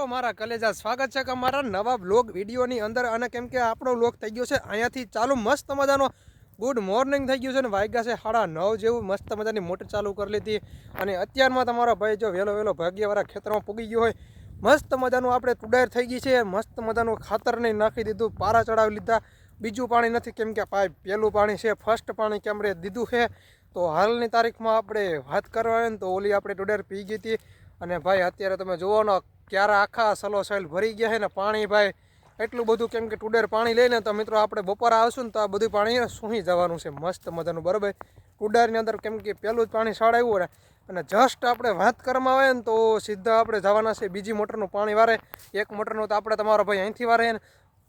મારા કલેજા સ્વાગત છે કે અમારા નવા બ્લોગ વિડીયોની અંદર અને કેમ કે આપણો બ્લોગ થઈ ગયો છે અહીંયાથી ચાલુ મસ્ત મજાનો ગુડ મોર્નિંગ થઈ ગયું છે ને વાગ્યા છે 9:30 જેવું મસ્ત મજાની મોટર ચાલુ કરી લીધી અને અત્યારમાં તમારો ભાઈ જો વહેલો ભાગ્યવાળા ખેતરમાં પૂગી ગયો હોય મસ્ત મજાનું આપણે ટુડાર થઈ ગઈ છે મસ્ત મજાનું ખાતર નહીં નાખી દીધું પારા ચડાવી લીધા બીજું પાણી નથી કેમ કે પહેલું પાણી છે ફર્સ્ટ પાણી કેમરે દીધું છે તો હાલની તારીખમાં આપણે વાત કરવા ને તો ઓલી આપણે ટુડાર પી ગઈ હતી અને ભાઈ અત્યારે તમે જુઓ ને ક્યારે આખા સલો સાઈલ ભરી ગયા છે ને પાણી ભાઈ એટલું બધું કેમ કે ટુડેર પાણી લઈને તો મિત્રો આપણે બપોરે આવશું ને તો આ બધું પાણી સૂઈ જવાનું છે મસ્ત મજાનું બરાબર ટુડેરની અંદર કેમ કે પહેલું જ પાણી સાડાવ્યું ને અને જસ્ટ આપણે વાત કરવામાં આવે ને તો સીધા આપણે જવાના છે બીજી મોટરનું પાણી વારે એક મોટરનું તો આપણે તમારો ભાઈ અહીંથી વારે ને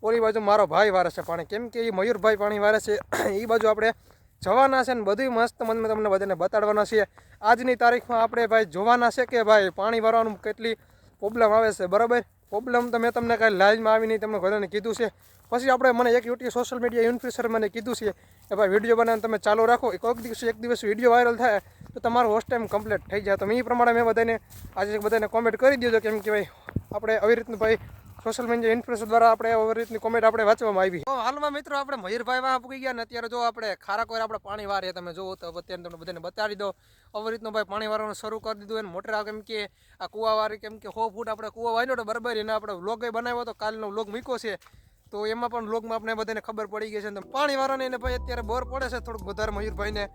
ઓલી બાજુ મારો ભાઈ વારે છે પાણી કેમ કે એ મયુરભાઈ પાણી વારે છે એ બાજુ આપણે જવાના છે ને બધું મસ્ત મનમાં તમને બધાને બતાડવાના છે આજની તારીખમાં આપણે ભાઈ જોવાના છે કે ભાઈ પાણી વારવાનું કેટલી પ્રોબ્લેમ આવે છે બરાબર પ્રોબ્લેમ તો મેં તમને કાંઈ લાઈનમાં આવી નહીં તમને બધાને કીધું છે પછી આપણે મને એક યુટ્યુબ સોશિયલ મીડિયા ઇન્ફ્લુએન્સર મને કીધું છે કે ભાઈ વિડીયો બનાવીને તમે ચાલુ રાખો એક દિવસ વિડીયો વાયરલ થાય તો તમારો હોસ્ટ ટાઈમ કમ્પ્લીટ થઈ જાય તો એ પ્રમાણે મેં બધાને આજે બધાને કોમેન્ટ કરી દીધો કેમ કે ભાઈ આપણે આવી રીતનું ભાઈ સોશિયલ મીડિયા ઇન્ફ્લુએન્સર દ્વારા આપણે આવી રીતની કોમેન્ટ આપણે વાંચવામાં આવી તો હાલમાં મિત્રો આપણે મયુરભાઈ વાહ પૂકી ગયા ને અત્યારે જો આપણે ખારા કોઈ આપણે પાણી વારીએ તમે જુઓ તો અત્યારે તમને બધાને બતાવી દો આવી રીતનું ભાઈ પાણી વારવાનું શરૂ કરી દીધું એને મોટર કેમ કે આ કૂવા વારી કેમ કે 100 ફૂટ આપણે કૂવા વાર્યો તો બરાબર એને આપણે વ્લોગ બનાવ્યો તો કાલનો વ્લોગ મૂક્યો છે તો એમાં પણ વ્લોગમાં આપણે બધાને ખબર પડી ગઈ છે પાણી વાળાને એને ભાઈ અત્યારે બોર પડે છે થોડુંક વધારે મયુરભાઈને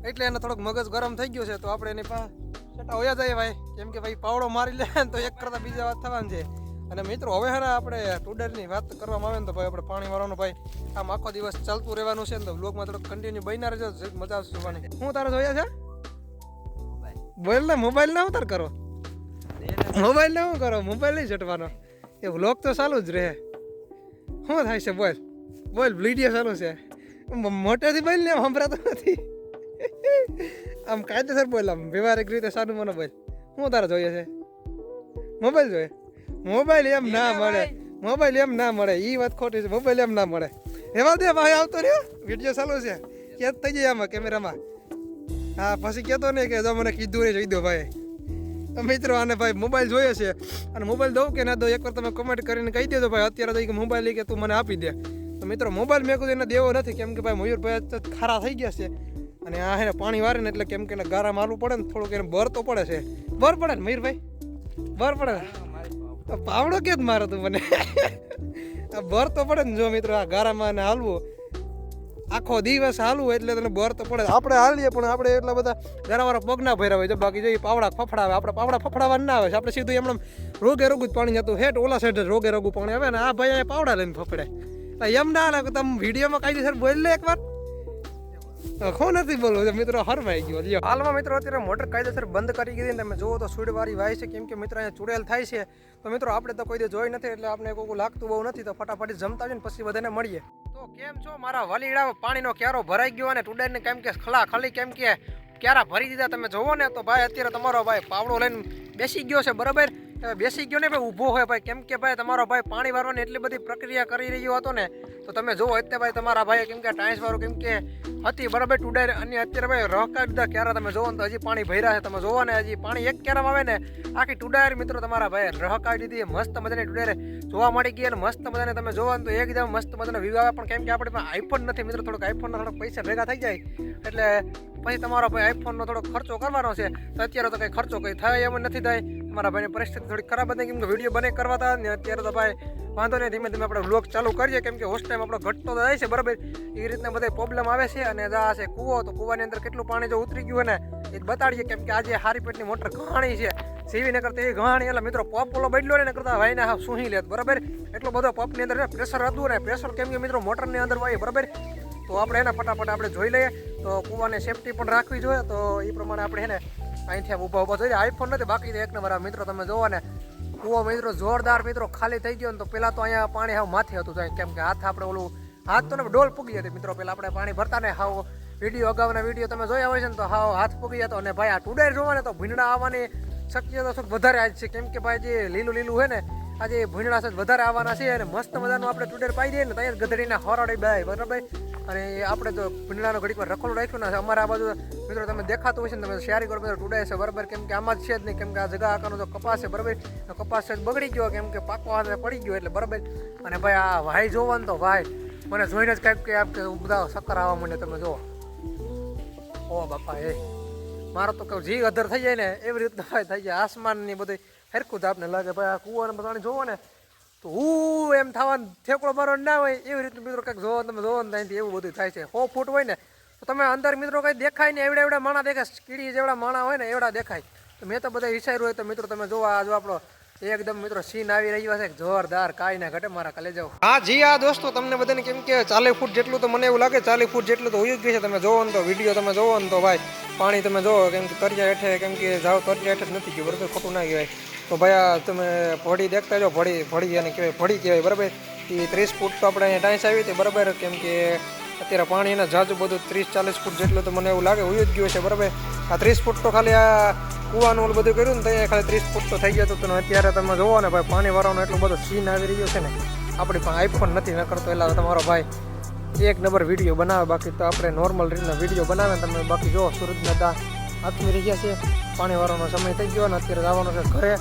એટલે એને થોડુંક મગજ ગરમ થઈ ગયું છે તો આપણે એની છટા હોયા જઈએ ભાઈ કેમ કે ભાઈ પાવડો મારી લે તો એક કરતાં બીજા વાત થવાની છે અને મિત્રો હવે હે ને આપણે ટુડરની વાત કરવામાં આવે ને તો ભાઈ આપણે પાણી વાળવાનું ભાઈ આમ આખો દિવસ ચાલતું રહેવાનું છે ને તો વ્લોગમાં થોડુંક કન્ટિન્યુ બન્યા રહેજો મજા આવશે જોવાની હું તારે જોયા છે બોલ ને મોબાઈલ ના ઉતાર કરો મોબાઈલ ના શું કરો મોબાઈલ નહીં છટવાનો એ વ્લોગ તો ચાલુ જ રહે શું થાય છે બોલ વિડીયો ચાલુ છે મોટેથી બોલ ને સંભળાતો નથી આમ કાયદેસર બોલ આમ વ્યવહારિક રીતે સારું મને બોલ શું તારે જોઈએ છે મોબાઈલ જોઈએ મોબાઈલ એમ ના મળે એ વાત ખોટી છે મોબાઈલ એમ ના મળે એવા દે ભાઈ આવતો રહ્યો વિડીયો ચાલુ છે ક્યાં થઈ જાય આમાં કેમેરામાં હા પછી કહેતો નહીં કે જો મને કીધું નહીં જોઈ દો ભાઈ મિત્રો આને ભાઈ મોબાઈલ જોઈએ છે અને મોબાઈલ દઉં કે ના દઉં એકવાર તમે કમેન્ટ કરીને કહી દેજો ભાઈ અત્યારે તો મોબાઈલ કે તું મને આપી દે તો મિત્રો મોબાઈલ મેં કીધું એને દેવો નથી કેમ કે ભાઈ મયુરભાઈ ખારા થઈ ગયા છે અને આ એને પાણી વારે ને એટલે કેમ કે ગારા મારવું પડે ને થોડુંક એને બર તો પડે છે બર પડે ને મયુરભાઈ બર પડે ને પાવડો કે જ મારો તું મને બર તો પડે ને જો મિત્રો આ ગારામાં હાલવું આખો દિવસ હાલવું એટલે તને બર તો પડે આપણે હાલીએ પણ આપણે એટલા બધા ગારાવાળા પગ ના ભર્યા હોય બાકી જો પાવડા ફફડાવે આપણે પાવડા ફફડાવા ના આવે આપણે સીધું એમણે રોગે રોગું જ પાણી જતું હેઠ ઓલા સાઈડ રોગે રોગું પાણી આવે ને આ ભાઈ પાવડા લઈને ફફડે એમ ના લાગે તમે વિડીયોમાં કાયદેસર બોલ લે એકવાર ખો નથી બોલવું મિત્રો હરમાઈ ગયો લ્યો હાલમાં મિત્રો અત્યારે મોટર કાયદેસર બંધ કરી દીધી તમે જુઓ તો સુડવાળી વાય છે કેમ કે મિત્રો અહીંયા ચૂડેલ થાય છે તો મિત્રો આપણે તો કોઈ દે જોઈ નથી એટલે આપણે કોઈ લાગતું બહુ નથી તો ફટાફટ જમતા જઈને પછી બધાને મળીએ તો કેમ છો મારા વલીડા પાણીનો ક્યારો ભરાઈ ગયો અને ટુડેરને કેમ કે ખાલી કેમ કે ક્યારા ભરી દીધા તમે જોવો ને તો ભાઈ અત્યારે તમારો ભાઈ પાવડો લઈને બેસી ગયો છે બરાબર બેસી ગયો ને ભાઈ ઊભો હોય ભાઈ કેમ કે ભાઈ તમારો ભાઈ પાણી વારવાની એટલી બધી પ્રક્રિયા કરી રહ્યો હતો ને તો તમે જુઓ એટલે ભાઈ તમારા ભાઈ કેમ કે ટાઈસ વાળું કેમ કે હતી બરાબર ટુડાર અને અત્યારે ભાઈ રહકા દીધા ક્યારા તમે જોવો ને તો હજી પાણી ભર્યા છે તમે જોવો ને હજી પાણી એક ક્યારામાં આવે ને આખી ટુડાર મિત્રો તમારા ભાઈ રહકાવી દીધી મસ્ત મજાની ટુડારે જોવા મળી ગઈ અને મસ્ત મજાને તમે જોવો ને તો એકદમ મસ્ત મજાના વ્યૂ આવે પણ કેમ કે આપણે પાસે આઈફોન નથી મિત્રો થોડોક આઈફોનના થોડોક પૈસા ભેગા થઈ જાય એટલે પછી તમારો ભાઈ આઈફોનનો થોડોક ખર્ચો કરવાનો છે તો અત્યારે તો કંઈ ખર્ચો કંઈ થાય એમ નથી થાય મારા ભાઈની પરિસ્થિતિ થોડી ખરાબ હતી કેમ કે વિડીયો બને કરવા હતા ને અત્યારે તો ભાઈ વાંધો નહીં ધીમે ધીમે આપણે વ્લોગ ચાલુ કરીએ કેમ કે હોસ્ટ ટાઈમ આપણો ઘટતો જાય છે બરાબર એ રીતના બધા પ્રોબ્લેમ આવે છે અને આ છે કૂવો તો કૂવાની અંદર કેટલું પાણી જો ઉતરી ગયું ને એ બતાડીએ કેમ કે આજે હારી પેટની મોટર ઘાણી છે સીવી ને કરતા એ ઘાણી એટલે મિત્રો પપ ઓલો બદલ્યો ને કરતા ભાઈને હા સૂહી લેત બરાબર એટલો બધો પપની અંદર પ્રેશર હતું ને પ્રેશર કેમ કે મિત્રો મોટરની અંદર હોય બરાબર તો આપણે એને ફટાફટ આપણે જોઈ લઈએ તો કૂવાને સેફટી પણ રાખવી જોઈએ તો એ પ્રમાણે આપણે એને અહીંથી ઊભા જોઈએ આઈફોન નથી બાકી એક નંબર મિત્રો તમે જોવો ને કૂવો મિત્રો જોરદાર મિત્રો ખાલી થઈ ગયો ને તો પેલા તો અહીંયા પાણી હાવ માથે હતું કેમ કે હાથ આપણે ઓલું હાથ તો ને ડોલ પૂગી હતી મિત્રો પેલા આપણે પાણી ભરતા ને હાવ વિડીયો અગાઉના વિડીયો તમે જોયા હોય છે ને તો હાવ હાથ પૂગી જતો અને ભાઈ આ ટુડેર જોવા ને તો ભીંડા આવવાની શક્યતા થોડીક વધારે આજ છે કેમ કે ભાઈ જે લીલું હોય ને આજે ભીંડા વધારે આવવાના છે અને મસ્ત મજાનું આપણે ટુડેર પાઈ દઈએ ને ત્યાં ગધડીને હરાડી બાય બરાબર અને આપણે તો ભીંડાનો ઘડીકમાં રખોડું રાખ્યું ને અમારે આ બાજુ મિત્રો તમે દેખાતું હોય છે ને તમે શેરી કરો મિત્રો ટુડાય છે બરાબર, કેમ કે આમાં જ છે જ નહીં, કેમ કે આ જગા આકાનો તો કપાસ છે બરાબર, કપાસ છે બગડી ગયો કેમ કે પાકવા હાથે પડી ગયો એટલે બરાબર. અને ભાઈ આ ભાઈ જોવો ને તો ભાઈ મને જોઈને જ કાંઈક કે આપ કે બધા ચક્કર આવવા માંડે તમે જુઓ. ઓ બાપા એ મારો તો કહું જી અધર થઈ જાય ને એવી રીતના ભાઈ થઈ જાય. આસમાનની બધી હરખું જ આપને લાગે ભાઈ. આ કૂવાને બધાને જોવો ને તો હું એમ થવાનું ઠેકડો મારો ના હોય એવી રીતનું મિત્રો કંઈક જોવો તમે જોવો ને ત્યાંથી એવું બધું થાય છે. 100 ફૂટ હોય ને તો તમે અંદર મિત્રો કંઈ દેખાય ને એવડા એવડા માણા દેખાય, કીડી જેવડા માણા હોય ને એવડા દેખાય. તો મેં તો બધા વિચાર્યું હોય તો મિત્રો તમે જોવો આ જો આપણો એકદમ મિત્રો સીન આવી રહ્યો છે જોરદાર, કાંઈ ના ઘટે મારા કલે જાઓ. હા જી હા દોસ્તો, તમને બધાને કેમ કે 40 ફૂટ જેટલું તો મને એવું લાગે 40 ફૂટ જેટલું તો હોય જ ગયું છે. તમે જોવો ને તો વિડીયો તમે જોવો ને તો ભાઈ પાણી તમે જોવો કેમ કે તરિયા હેઠે કેમ કે જાઓ તરિયા હેઠે જ નથી ગયું બરાબર, ખોટું ના કહેવાય. તો ભાઈ આ તમે ભડી દેખતા જાઓ, ભડી એને કહેવાય ભડી કહેવાય બરાબર. એ 30 ફૂટ તો આપણે અહીંયા ટાઈસ આવી હતી બરાબર, કેમ કે અત્યારે પાણી એના જાજુ બધું 30-40 ફૂટ જેટલું તો મને એવું લાગે હોય જ ગયું છે બરાબર. આ 30 ફૂટ તો ખાલી આ કૂવાનું ઓલું બધું કર્યું ને ત્યાં ખાલી 30 ફૂટ તો થઈ ગયા હતું. અત્યારે તમે જોવો ને ભાઈ પાણી વાળવાનો એટલો બધો સીન આવી રહ્યો છે ને. આપણી પણ આઈફોન નથી ન કરતો એટલે તમારો ભાઈ એક નંબર વિડીયો બનાવે, બાકી તો આપણે નોર્મલ રીતના વિડીયો બનાવે તમે. બાકી જો સૂરજના દા હાથમી રહી ગયા છે, પાણી વાળવાનો સમય થઈ ગયો ને અત્યારે જવાનો છે ઘરે.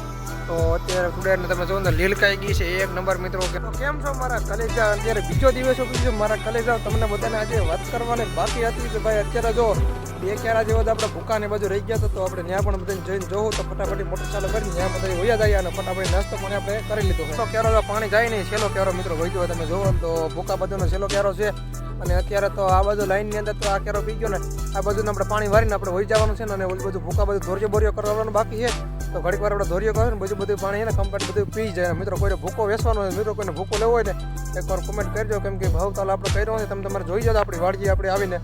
તો અત્યારે કુડેરને તમે જોવો ને લીલકાઈ ગઈ છે એક નંબર મિત્રો. કેમ છો મારા કલેજા? અત્યારે બીજો દિવસ બીજો મારા કલેજા તમને બધાને આજે વાત કરવાની બાકી હતી કે ભાઈ અત્યારે જો 2 ક્યારા જેવો આપણે ભૂકાની બાજુ રહી ગયા તો આપણે ત્યાં પણ બધાને જોઈને જોવું તો ફટાફટી મોટર ચાલુ કરીને ત્યાં બધા વયા જાય અને ફટાફટી નાસ્તો પણ આપણે કરી લીધો. તો ક્યારો પાણી જાય નહીં, છેલ્લો ક્યારો મિત્રો વહી ગયો તમે જોવો ને તો ભૂકા બાજુનો છેલ્લો ક્યારો છે. અને અત્યારે તો આ બાજુ લાઈનની અંદર તો આ ક્યારો પી ગયો ને આ બાજુને આપણે પાણી વારીને આપણે વહી જવાનું છે ને. અને ઓલી બધું ભૂકા બધું ધોરિયો બોરિયો કરવાનું બાકી છે તો ઘડીક વાર આપણે ધોરિયો કરે ને બધું પાણી છે ને કમ્પ્લીટ બધું પી જાય. મિત્રો કોઈને ભૂકો વેચવાનો હોય, મિત્રો કોઈને ભૂકો લેવો હોય ને એકવાર કોમેન્ટ કરજો, કેમ કે ભાવ તાલ આપણે કર્યો હોય તમે તમારે જોઈ જાઓ આપણી વાડીએ આપણે આવીને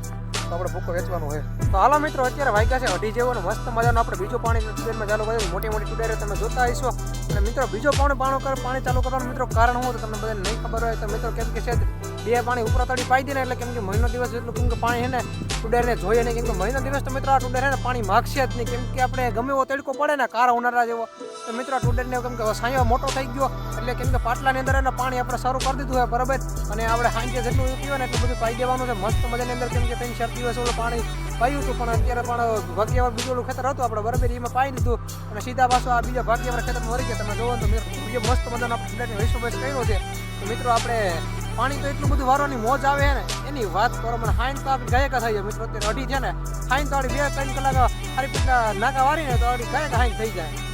તો આપણે ભૂકો વેચવાનો હોય. તો હાલો મિત્રો અત્યારે વાગ્યા છે 2:30 જેવો ને મસ્ત મજાનો આપણે બીજો પાણી ટુડેરમાં ચાલુ કર્યું. મોટી મોટી ટુડેરે તમે જોતા આવીશો. અને મિત્રો બીજો પાણી ચાલુ કરવાનું મિત્રો કારણ હું તો તમને બધાને નહીં ખબર હોય તો મિત્રો કેમ કે છે 2 પાણી ઉપરા તળી પાઈ દે ને એટલે કેમ કે મહિનો દિવસ જેટલું કેમ કે પાણી છે ને ટુડેરને જોઈએ નહીં, કેમ કે મહિનો દિવસ તો મિત્રો આ ટુડેર છે ને પાણી માગશે જ નહીં, કેમ કે આપણે ગમે એવો તડકો પડે ને કારા ઉનાળા જેવો તો મિત્રો આ ટુડેરને કેમ કે સાયો મોટો થઈ ગયો એટલે કેમ કે પાટલાની અંદર એને પાણી આપણે સારું કરી દીધું હોય બરાબર. અને આપણે સાંજે જેટલું પીવે ને એટલું બધું પાઈ દેવાનું છે મસ્ત મજાની અંદર, કેમ કે 3-4 દિવસ ઓલું પાણી પાયું હતું પણ અત્યારે પણ ભાગ્યવાર બીજું ઓલું ખેતર હતું આપણે બરાબર એમાં પાઈ દીધું અને સીધા પાછો આ બીજા ભાગ્યવાર ખેતરમાં વળી ગયા. તમે જોવો તો મિત્રો મસ્ત મજાનો આપણે ટુડેરની વૈષ્ણવ કર્યો છે. તો મિત્રો આપણે પાણી તો એટલું બધું વારવાની મોજ આવે ને એની વાત કરો મને. હાઈન તો આપણે ગાયકા થઈ જાય મિત્રો, અત્યારે 2:30 છે ને હાઈન તો 2-3 કલાક સારી રીતના નાકા વારીને તો ગાયકા હાઈન થઈ જાય.